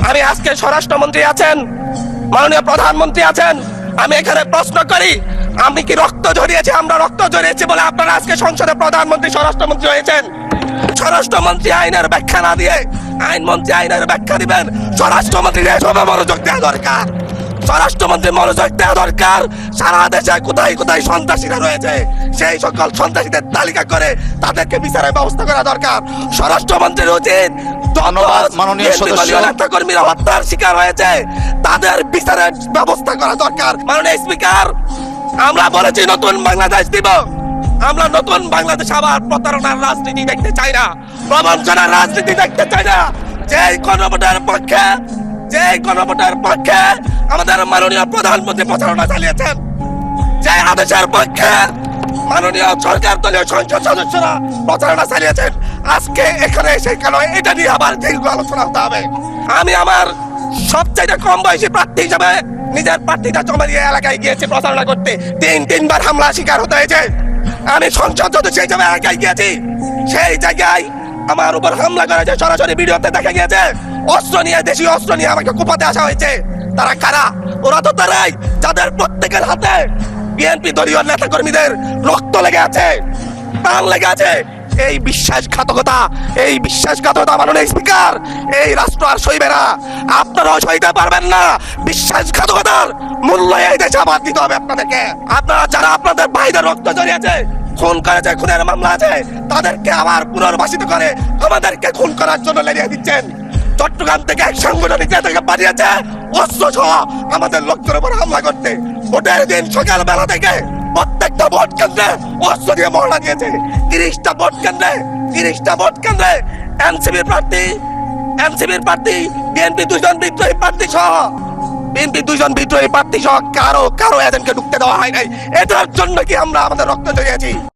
আমি আজকে স্বরাষ্ট্রমন্ত্রী আছেন, মাননীয় প্রধানমন্ত্রী আছেন, আমি এখানে প্রশ্ন করি, আমি কি রক্ত ঝরিয়েছি? আমরা রক্ত ঝরিয়েছি বলে আপনারা আজকে সংসদে প্রধানমন্ত্রী স্বরাষ্ট্রমন্ত্রী হয়েছেন? স্বরাষ্ট্রমন্ত্রী আইনের ব্যাখ্যা না দিয়ে আইনমন্ত্রী আইনের ব্যাখ্যা দিবেন। স্বরাষ্ট্রমন্ত্রী এসবে মনোযোগ দেওয়া দরকার। স্বরাষ্ট্রমন্ত্রী মনোযোগ দেওয়া দরকার। সারা দেশে কোথায় কোথায় সন্ত্রাসীরা রয়েছে সেই সকল সন্ত্রাসীদের তালিকা করে তাদেরকে বিচারের ব্যবস্থা করা দরকার। স্বরাষ্ট্রমন্ত্রীর উচিত মাননীয় সদস্য নেতাকর্মীরা হত্যার শিকার হয়েছে তাদের বিচারের ব্যবস্থা করা দরকার। মাননীয় স্পিকার, আমরা বলেছি নতুন বাংলাদেশ দিব। আমরা নতুন বাংলাদেশ আবার প্রতারণার রাজনীতি দেখতে চাই না, প্রবঞ্চনার রাজনীতি দেখতে চাই না। যে গণভোটের পক্ষে আমাদের মাননীয় প্রধানমন্ত্রী প্রচারণা চালিয়েছেন, যে আদেশের পক্ষে মাননীয় সরকার দলীয় সংসদ সদস্যরা প্রচারণা চালিয়েছেন, আজকে এখানে এসে কেন এটা নিয়ে আবার দীর্ঘ আলোচনা হতে হবে? আমি আমার সবচেয়ে কম বয়সী প্রার্থী হিসেবে নিজের প্রার্থীটা জমা দিয়ে এলাকায় গিয়েছি প্রচারণা করতে। তিনবার হামলা শিকার হতে হয়েছে। আমি সংসদ সদস্য হিসেবে এলাকায় গিয়েছি, সেই জায়গায় আমার উপর হামলা করেছে। সরাসরি ভিডিওতে দেখা গিয়েছে অস্ত্র নিয়ে, দেশীয় অস্ত্র নিয়ে আমাকে কোপাতে আসা হয়েছে। তারা কারা? ওরা তো তারাই যাদের প্রত্যেকের হাতে বিএনপি দলীয় নেতা কর্মীদের রক্ত লেগে আছে, প্রাণ লেগে আছে। এই বিশ্বাসঘাতকতা মাননীয় স্পিকার, এই রাষ্ট্র আর সইবে না। আপনারাও সইতে পারবেন না। বিশ্বাসঘাতকতার মূল্য এই দেশে আবার দিতে হবে আপনাদেরকে। আপনারা যারা আপনাদের ভাইদের রক্ত জড়িয়েছে, খুন করেছে, খুনের মামলা আছে, তাদেরকে আবার পুনর্বাসিত করে আমাদেরকে খুন করার জন্য লেলিয়ে দিচ্ছেন। চট্টগ্রাম থেকে এক সাংগঠনিক নেতাকে পাঠিয়েছে অস্ত্র সহ আমাদের লোকদের উপর হামলা করতে। ভোটের দিন সকালবেলা থেকে প্রত্যেকটা ভোট কেন্দ্রে অস্ত্র দিয়ে মহড়া দিয়েছে। 30টা ভোট কেন্দ্রে এনসিপির প্রার্থী, বিএনপি দুজন বিদ্রোহী প্রার্থী সহ কারো এজেন্টকে ঢুকতে দেওয়া হয় নাই। এটার জন্য কি আমরা আমাদের রক্ত জড়িয়েছি?